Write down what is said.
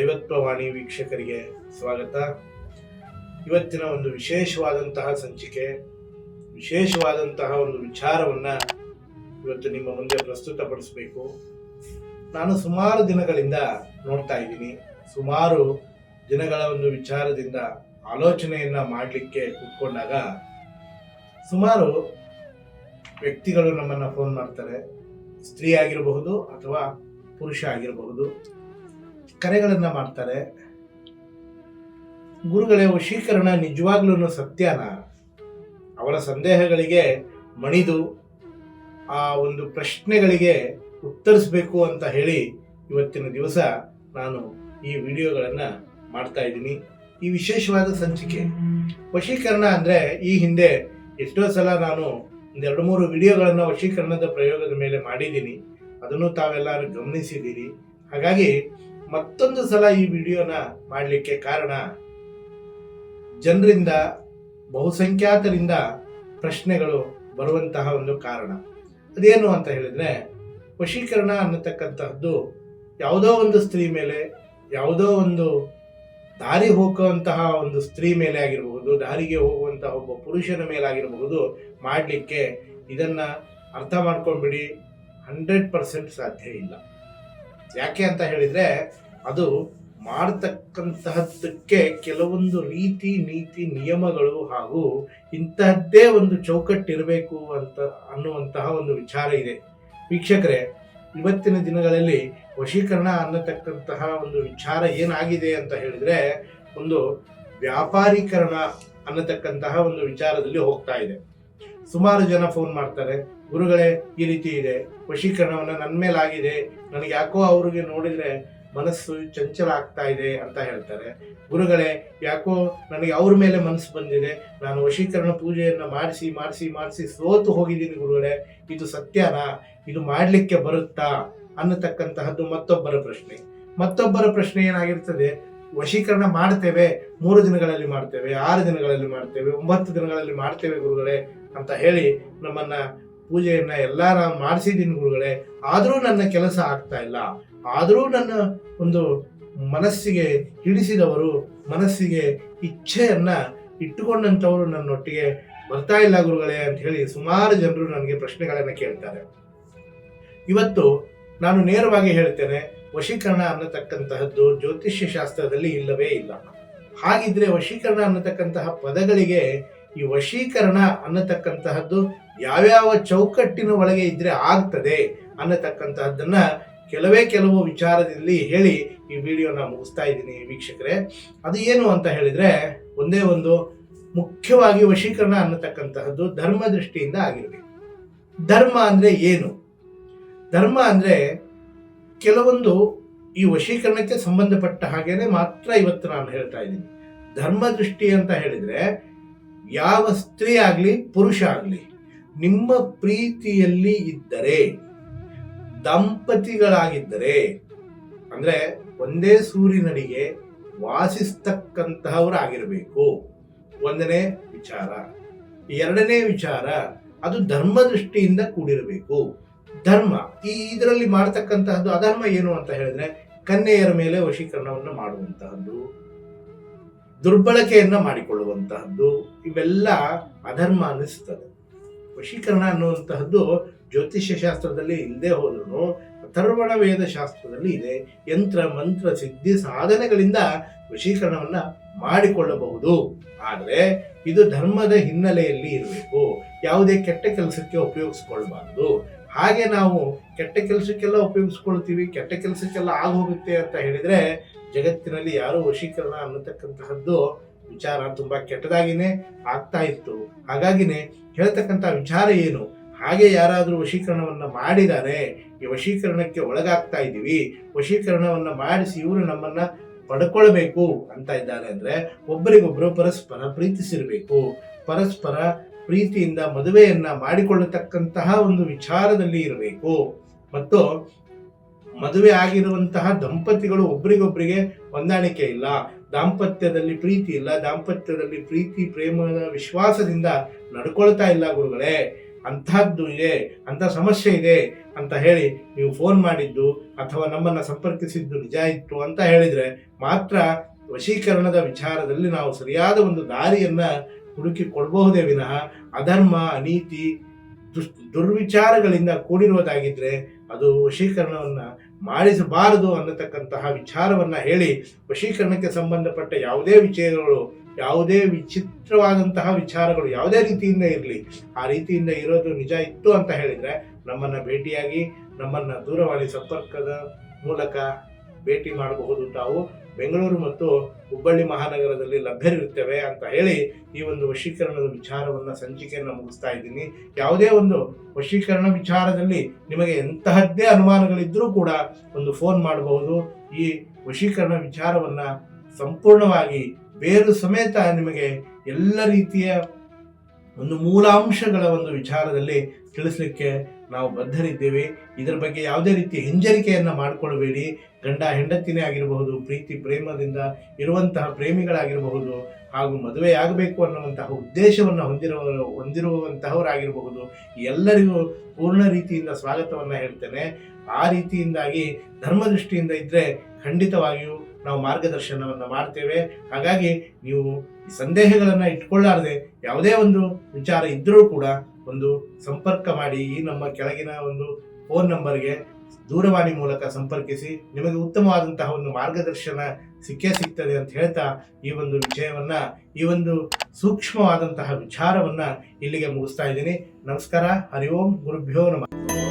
ದೈವತ್ವವಾಣಿ ವೀಕ್ಷಕರಿಗೆ ಸ್ವಾಗತ. ಇವತ್ತಿನ ಒಂದು ವಿಶೇಷವಾದಂತಹ ಸಂಚಿಕೆ, ವಿಶೇಷವಾದಂತಹ ಒಂದು ವಿಚಾರವನ್ನ ಇವತ್ತು ನಿಮ್ಮ ಮುಂದೆ ಪ್ರಸ್ತುತಪಡಿಸಬೇಕು. ನಾನು ಸುಮಾರು ದಿನಗಳಿಂದ ನೋಡ್ತಾ ಇದ್ದೀನಿ, ಸುಮಾರು ದಿನಗಳ ಒಂದು ವಿಚಾರದಿಂದ ಆಲೋಚನೆಯನ್ನ ಮಾಡಲಿಕ್ಕೆ ಕೂತ್ಕೊಂಡಾಗ ಸುಮಾರು ವ್ಯಕ್ತಿಗಳು ನಮ್ಮನ್ನ ಫೋನ್ ಮಾಡ್ತಾರೆ. ಸ್ತ್ರೀ ಆಗಿರಬಹುದು ಅಥವಾ ಪುರುಷ ಆಗಿರಬಹುದು, ಕರೆಗಳನ್ನ ಮಾಡ್ತಾರೆ. ಗುರುಗಳೇ, ವಶೀಕರಣ ನಿಜವಾಗ್ಲೂ ಸತ್ಯನಾ? ಅವರ ಸಂದೇಹಗಳಿಗೆ ಮಣಿದು ಆ ಒಂದು ಪ್ರಶ್ನೆಗಳಿಗೆ ಉತ್ತರಿಸಬೇಕು ಅಂತ ಹೇಳಿ ಇವತ್ತಿನ ದಿವಸ ನಾನು ಈ ವಿಡಿಯೋಗಳನ್ನ ಮಾಡ್ತಾ ಇದ್ದೀನಿ. ಈ ವಿಶೇಷವಾದ ಸಂಚಿಕೆ ವಶೀಕರಣ ಅಂದ್ರೆ, ಈ ಹಿಂದೆ ಎಷ್ಟೋ ಸಲ ನಾನು ಒಂದೆರಡು ಮೂರು ವಿಡಿಯೋಗಳನ್ನ ವಶೀಕರಣದ ಪ್ರಯೋಗದ ಮೇಲೆ ಮಾಡಿದ್ದೀನಿ. ಅದನ್ನು ತಾವೆಲ್ಲರೂ ಗಮನಿಸಿದ್ದೀರಿ. ಹಾಗಾಗಿ ಮತ್ತೊಂದು ಸಲ ಈ ವಿಡಿಯೋನ ಮಾಡಲಿಕ್ಕೆ ಕಾರಣ, ಜನರಿಂದ, ಬಹುಸಂಖ್ಯಾತರಿಂದ ಪ್ರಶ್ನೆಗಳು ಬರುವಂತಹ ಒಂದು ಕಾರಣ. ಅದೇನು ಅಂತ ಹೇಳಿದ್ರೆ, ವಶೀಕರಣ ಅನ್ನತಕ್ಕಂತಹದ್ದು ಯಾವುದೋ ಒಂದು ಸ್ತ್ರೀ ಮೇಲೆ, ಯಾವುದೋ ಒಂದು ದಾರಿ ಹೋಗುವಂತಹ ಒಂದು ಸ್ತ್ರೀ ಮೇಲೆ ಆಗಿರಬಹುದು, ದಾರಿಗೆ ಹೋಗುವಂತಹ ಒಬ್ಬ ಪುರುಷನ ಮೇಲಾಗಿರಬಹುದು ಮಾಡಲಿಕ್ಕೆ ಇದನ್ನ ಅರ್ಥ ಮಾಡ್ಕೊಂಡ್ಬಿಡಿ, 100% ಸಾಧ್ಯ ಇಲ್ಲ. ಯಾಕೆ ಅಂತ ಹೇಳಿದ್ರೆ, ಅದು ಮಾಡತಕ್ಕಂತಹದ್ದಕ್ಕೆ ಕೆಲವೊಂದು ರೀತಿ ನೀತಿ ನಿಯಮಗಳು ಹಾಗೂ ಇಂತಹದ್ದೇ ಒಂದು ಚೌಕಟ್ಟಿರಬೇಕು ಅಂತ ಅನ್ನುವಂತಹ ಒಂದು ವಿಚಾರ ಇದೆ. ವೀಕ್ಷಕರೇ, ಇವತ್ತಿನ ದಿನಗಳಲ್ಲಿ ವಶೀಕರಣ ಅನ್ನತಕ್ಕಂತಹ ಒಂದು ವಿಚಾರ ಏನಾಗಿದೆ ಅಂತ ಹೇಳಿದ್ರೆ, ಒಂದು ವ್ಯಾಪಾರೀಕರಣ ಅನ್ನತಕ್ಕಂತಹ ಒಂದು ವಿಚಾರದಲ್ಲಿ ಹೋಗ್ತಾ ಇದೆ. ಸುಮಾರು ಜನ ಫೋನ್ ಮಾಡ್ತಾರೆ, ಗುರುಗಳೇ ಈ ರೀತಿ ಇದೆ, ವಶೀಕರಣವನ್ನ ನನ್ನ ಮೇಲಾಗಿದೆ, ನನಗೆ ಯಾಕೋ ಅವ್ರಿಗೆ ನೋಡಿದ್ರೆ ಮನಸ್ಸು ಚಂಚಲ ಆಗ್ತಾ ಇದೆ ಅಂತ ಹೇಳ್ತಾರೆ. ಗುರುಗಳೇ, ಯಾಕೋ ನನಗೆ ಅವ್ರ ಮೇಲೆ ಮನಸ್ಸು ಬಂದಿದೆ, ನಾನು ವಶೀಕರಣ ಪೂಜೆಯನ್ನ ಮಾಡಿಸಿ ಸೋತು ಹೋಗಿದ್ದೀನಿ ಗುರುಗಳೇ, ಇದು ಸತ್ಯನಾ? ಇದು ಮಾಡ್ಲಿಕ್ಕೆ ಬರುತ್ತಾ ಅನ್ನತಕ್ಕಂತಹದ್ದು ಮತ್ತೊಬ್ಬರ ಪ್ರಶ್ನೆ ಏನಾಗಿರ್ತದೆ, ವಶೀಕರಣ ಮಾಡ್ತೇವೆ, 3 ದಿನಗಳಲ್ಲಿ ಮಾಡ್ತೇವೆ, 6 ದಿನಗಳಲ್ಲಿ ಮಾಡ್ತೇವೆ, 9 ದಿನಗಳಲ್ಲಿ ಮಾಡ್ತೇವೆ ಗುರುಗಳೇ ಅಂತ ಹೇಳಿ ನಮ್ಮನ್ನ ಪೂಜೆಯನ್ನ ಎಲ್ಲ ನಾನು ಮಾಡಿಸಿದ್ದೀನಿ ಗುರುಗಳೇ, ಆದರೂ ನನ್ನ ಕೆಲಸ ಆಗ್ತಾ ಇಲ್ಲ, ಆದರೂ ನನ್ನ ಒಂದು ಮನಸ್ಸಿಗೆ ಹಿಡಿಸಿದವರು, ಮನಸ್ಸಿಗೆ ಇಚ್ಛೆಯನ್ನ ಇಟ್ಟುಕೊಂಡಂಥವರು ನನ್ನೊಟ್ಟಿಗೆ ಬರ್ತಾ ಇಲ್ಲ ಗುರುಗಳೇ ಅಂತ ಹೇಳಿ ಸುಮಾರು ಜನರು ನನಗೆ ಪ್ರಶ್ನೆಗಳನ್ನ ಕೇಳ್ತಾರೆ. ಇವತ್ತು ನಾನು ನೇರವಾಗಿ ಹೇಳ್ತೇನೆ, ವಶೀಕರಣ ಅನ್ನತಕ್ಕಂತಹದ್ದು ಜ್ಯೋತಿಷ್ಯ ಶಾಸ್ತ್ರದಲ್ಲಿ ಇಲ್ಲವೇ ಇಲ್ಲ. ಹಾಗಿದ್ರೆ ವಶೀಕರಣ ಅನ್ನತಕ್ಕಂತಹ ಪದಗಳಿಗೆ ಈ ವಶೀಕರಣ ಅನ್ನತಕ್ಕಂತಹದ್ದು ಯಾವ್ಯಾವ ಚೌಕಟ್ಟಿನ ಒಳಗೆ ಇದ್ರೆ ಆಗ್ತದೆ ಅನ್ನತಕ್ಕಂತಹದ್ದನ್ನ ಕೆಲವು ವಿಚಾರದಲ್ಲಿ ಹೇಳಿ ಈ ವಿಡಿಯೋನ ಮುಗಿಸ್ತಾ ಇದ್ದೀನಿ ವೀಕ್ಷಕರೇ. ಅದು ಏನು ಅಂತ ಹೇಳಿದ್ರೆ, ಒಂದೇ ಒಂದು ಮುಖ್ಯವಾಗಿ ವಶೀಕರಣ ಅನ್ನತಕ್ಕಂತಹದ್ದು ಧರ್ಮ ದೃಷ್ಟಿಯಿಂದ ಆಗಿರಬೇಕು. ಧರ್ಮ ಅಂದ್ರೆ ಏನು? ಧರ್ಮ ಅಂದ್ರೆ ಕೆಲವೊಂದು ಈ ವಶೀಕರಣಕ್ಕೆ ಸಂಬಂಧಪಟ್ಟ ಹಾಗೇನೆ ಮಾತ್ರ ಇವತ್ತು ನಾನು ಹೇಳ್ತಾ ಇದ್ದೀನಿ. ಧರ್ಮ ದೃಷ್ಟಿ ಅಂತ ಹೇಳಿದ್ರೆ, ಯಾವ ಸ್ತ್ರೀ ಆಗ್ಲಿ ಪುರುಷ ಆಗ್ಲಿ ನಿಮ್ಮ ಪ್ರೀತಿಯಲ್ಲಿ ಇದ್ದರೆ, ದಂಪತಿಗಳಾಗಿದ್ದರೆ, ಅಂದ್ರೆ ಒಂದೇ ಸೂರಿನಡಿಗೆ ವಾಸಿಸ್ತಕ್ಕಂತಹವರಾಗಿರಬೇಕು. ಒಂದನೇ ವಿಚಾರ. ಎರಡನೇ ವಿಚಾರ, ಅದು ಧರ್ಮ ದೃಷ್ಟಿಯಿಂದ ಕೂಡಿರಬೇಕು. ಧರ್ಮ ಇದರಲ್ಲಿ ಮಾಡತಕ್ಕಂತಹದ್ದು ಅಧರ್ಮ ಏನು ಅಂತ ಹೇಳಿದ್ರೆ, ಕನ್ಯೆಯರ ಮೇಲೆ ವಶೀಕರಣವನ್ನು ಮಾಡುವಂತಹದ್ದು, ದುರ್ಬಳಕೆಯನ್ನ ಮಾಡಿಕೊಳ್ಳುವಂತಹದ್ದು, ಇವೆಲ್ಲ ಅಧರ್ಮ ಅನ್ನಿಸ್ತದೆ. ವಶೀಕರಣ ಅನ್ನುವಂತಹದ್ದು ಜ್ಯೋತಿಷ್ಯ ಶಾಸ್ತ್ರದಲ್ಲಿ ಇಲ್ಲದೆ ಹೋದ್ರು ಅಥರ್ವಣ ವೇದ ಶಾಸ್ತ್ರದಲ್ಲಿ ಇದೆ. ಯಂತ್ರ ಮಂತ್ರ ಸಿದ್ಧಿ ಸಾಧನೆಗಳಿಂದ ವಶೀಕರಣವನ್ನ ಮಾಡಿಕೊಳ್ಳಬಹುದು. ಆದರೆ ಇದು ಧರ್ಮದ ಹಿನ್ನೆಲೆಯಲ್ಲಿ ಇರಬೇಕು. ಯಾವುದೇ ಕೆಟ್ಟ ಕೆಲಸಕ್ಕೆ ಉಪಯೋಗಿಸ್ಕೊಳ್ಬಾರ್ದು. ಹಾಗೆ ನಾವು ಕೆಟ್ಟ ಕೆಲಸಕ್ಕೆಲ್ಲ ಉಪಯೋಗಿಸ್ಕೊಳ್ತೀವಿ, ಕೆಟ್ಟ ಕೆಲಸಕ್ಕೆಲ್ಲ ಆಗೋಗುತ್ತೆ ಅಂತ ಹೇಳಿದ್ರೆ, ಜಗತ್ತಿನಲ್ಲಿ ಯಾರು ವಶೀಕರಣ ಅನ್ನತಕ್ಕಂತಹದ್ದು ವಿಚಾರ ತುಂಬಾ ಕೆಟ್ಟದಾಗಿನೇ ಆಗ್ತಾ ಇತ್ತು. ಹಾಗಾಗಿನೇ ಹೇಳ್ತಕ್ಕಂಥ ವಿಚಾರ ಏನು, ಹಾಗೆ ಯಾರಾದ್ರೂ ವಶೀಕರಣವನ್ನ ಮಾಡಿದ್ದಾರೆ, ಈ ವಶೀಕರಣಕ್ಕೆ ಒಳಗಾಗ್ತಾ ಇದ್ದೀವಿ, ವಶೀಕರಣವನ್ನ ಮಾಡಿಸಿ ಇವರು ನಮ್ಮನ್ನ ಪಡ್ಕೊಳ್ಬೇಕು ಅಂತ ಇದ್ದಾರೆ ಅಂದ್ರೆ, ಒಬ್ಬರಿಗೊಬ್ಬರು ಪರಸ್ಪರ ಪ್ರೀತಿಸಿರ್ಬೇಕು. ಪರಸ್ಪರ ಪ್ರೀತಿಯಿಂದ ಮದುವೆಯನ್ನ ಮಾಡಿಕೊಳ್ಳತಕ್ಕಂತಹ ಒಂದು ವಿಚಾರದಲ್ಲಿ ಇರಬೇಕು. ಮತ್ತು ಮದುವೆ ಆಗಿರುವಂತಹ ದಂಪತಿಗಳು ಒಬ್ಬರಿಗೊಬ್ಬರಿಗೆ ಹೊಂದಾಣಿಕೆ ಇಲ್ಲ, ದಾಂಪತ್ಯದಲ್ಲಿ ಪ್ರೀತಿ ಇಲ್ಲ, ದಾಂಪತ್ಯದಲ್ಲಿ ಪ್ರೀತಿ ಪ್ರೇಮ ವಿಶ್ವಾಸದಿಂದ ನಡ್ಕೊಳ್ತಾ ಇಲ್ಲ ಗುರುಗಳೇ. ಅಂಥದ್ದು ಇದೆ, ಅಂಥ ಸಮಸ್ಯೆ ಇದೆ ಅಂತ ಹೇಳಿ ನೀವು ಫೋನ್ ಮಾಡಿದ್ದು ಅಥವಾ ನಮ್ಮನ್ನು ಸಂಪರ್ಕಿಸಿದ್ದು ನಿಜ ಇತ್ತು ಅಂತ ಹೇಳಿದರೆ ಮಾತ್ರ ವಶೀಕರಣದ ವಿಚಾರದಲ್ಲಿ ನಾವು ಸರಿಯಾದ ಒಂದು ದಾರಿಯನ್ನು ಹುಡುಕಿ ಕೊಡಬಹುದೇ ವಿನಃ ಅಧರ್ಮ, ಅನೀತಿ, ದುರ್ವಿಚಾರಗಳಿಂದ ಕೂಡಿರುವುದಾಗಿದ್ದರೆ ಅದು ವಶೀಕರಣವನ್ನು ಮಾಡಿಸಬಾರದು ಅನ್ನತಕ್ಕಂತಹ ವಿಚಾರವನ್ನು ಹೇಳಿ, ವಶೀಕರಣಕ್ಕೆ ಸಂಬಂಧಪಟ್ಟ ಯಾವುದೇ ವಿಷಯಗಳು, ಯಾವುದೇ ವಿಚಿತ್ರವಾದಂತಹ ವಿಚಾರಗಳು ಯಾವುದೇ ರೀತಿಯಿಂದ ಇರಲಿ, ಆ ರೀತಿಯಿಂದ ಇರೋದು ನಿಜ ಇತ್ತು ಅಂತ ಹೇಳಿದರೆ ನಮ್ಮನ್ನು ಭೇಟಿಯಾಗಿ, ನಮ್ಮನ್ನು ದೂರವಾಣಿ ಸಂಪರ್ಕದ ಮೂಲಕ ಭೇಟಿ ಮಾಡಬಹುದು. ತಾವು ಬೆಂಗಳೂರು ಮತ್ತು ಹುಬ್ಬಳ್ಳಿ ಮಹಾನಗರದಲ್ಲಿ ಲಭ್ಯರಿರುತ್ತೇವೆ ಅಂತ ಹೇಳಿ ಈ ಒಂದು ವಶೀಕರಣದ ವಿಚಾರವನ್ನು ಸಂಚಿಕೆಯನ್ನು ಮುಗಿಸ್ತಾ ಇದ್ದೀನಿ. ಯಾವುದೇ ಒಂದು ವಶೀಕರಣ ವಿಚಾರದಲ್ಲಿ ನಿಮಗೆ ಎಂತಹದ್ದೇ ಅನುಮಾನಗಳಿದ್ದರೂ ಕೂಡ ಒಂದು ಫೋನ್ ಮಾಡಬಹುದು. ಈ ವಶೀಕರಣ ವಿಚಾರವನ್ನು ಸಂಪೂರ್ಣವಾಗಿ ಬೇರು ಸಮೇತ ನಿಮಗೆ ಎಲ್ಲ ರೀತಿಯ ಒಂದು ಮೂಲಾಂಶಗಳ ಒಂದು ವಿಚಾರದಲ್ಲಿ ತಿಳಿಸ್ಲಿಕ್ಕೆ ನಾವು ಬದ್ಧರಿದ್ದೇವೆ. ಇದರ ಬಗ್ಗೆ ಯಾವುದೇ ರೀತಿಯ ಹಿಂಜರಿಕೆಯನ್ನು ಮಾಡಿಕೊಳ್ಳಬೇಡಿ. ಗಂಡ ಹೆಂಡತಿನೇ ಆಗಿರಬಹುದು, ಪ್ರೀತಿ ಪ್ರೇಮದಿಂದ ಇರುವಂತಹ ಪ್ರೇಮಿಗಳಾಗಿರಬಹುದು, ಹಾಗೂ ಮದುವೆಯಾಗಬೇಕು ಅನ್ನುವಂತಹ ಉದ್ದೇಶವನ್ನು ಹೊಂದಿರುವಂತಹವರಾಗಿರಬಹುದು, ಎಲ್ಲರಿಗೂ ಪೂರ್ಣ ರೀತಿಯಿಂದ ಸ್ವಾಗತವನ್ನು ಹೇಳ್ತೇನೆ. ಆ ರೀತಿಯಿಂದಾಗಿ ಧರ್ಮದೃಷ್ಟಿಯಿಂದ ಇದ್ದರೆ ಖಂಡಿತವಾಗಿಯೂ ನಾವು ಮಾರ್ಗದರ್ಶನವನ್ನು ಮಾಡ್ತೇವೆ. ಹಾಗಾಗಿ ನೀವು ಸಂದೇಹಗಳನ್ನು ಇಟ್ಕೊಳ್ಳಾರದೆ ಯಾವುದೇ ಒಂದು ವಿಚಾರ ಇದ್ದರೂ ಕೂಡ ಒಂದು ಸಂಪರ್ಕ ಮಾಡಿ. ಈ ನಮ್ಮ ಕೆಳಗಿನ ಒಂದು ಫೋನ್ ನಂಬರ್ಗೆ ದೂರವಾಣಿ ಮೂಲಕ ಸಂಪರ್ಕಿಸಿ. ನಿಮಗೆ ಉತ್ತಮವಾದಂತಹ ಒಂದು ಮಾರ್ಗದರ್ಶನ ಸಿಗ್ತದೆ ಅಂತ ಹೇಳ್ತಾ ಈ ಒಂದು ವಿಷಯವನ್ನ, ಈ ಒಂದು ಸೂಕ್ಷ್ಮವಾದಂತಹ ವಿಚಾರವನ್ನ ಇಲ್ಲಿಗೆ ಮುಗಿಸ್ತಾ ಇದ್ದೀನಿ. ನಮಸ್ಕಾರ. ಹರಿ ಓಂ. ಗುರುಭ್ಯೋ ನಮಃ.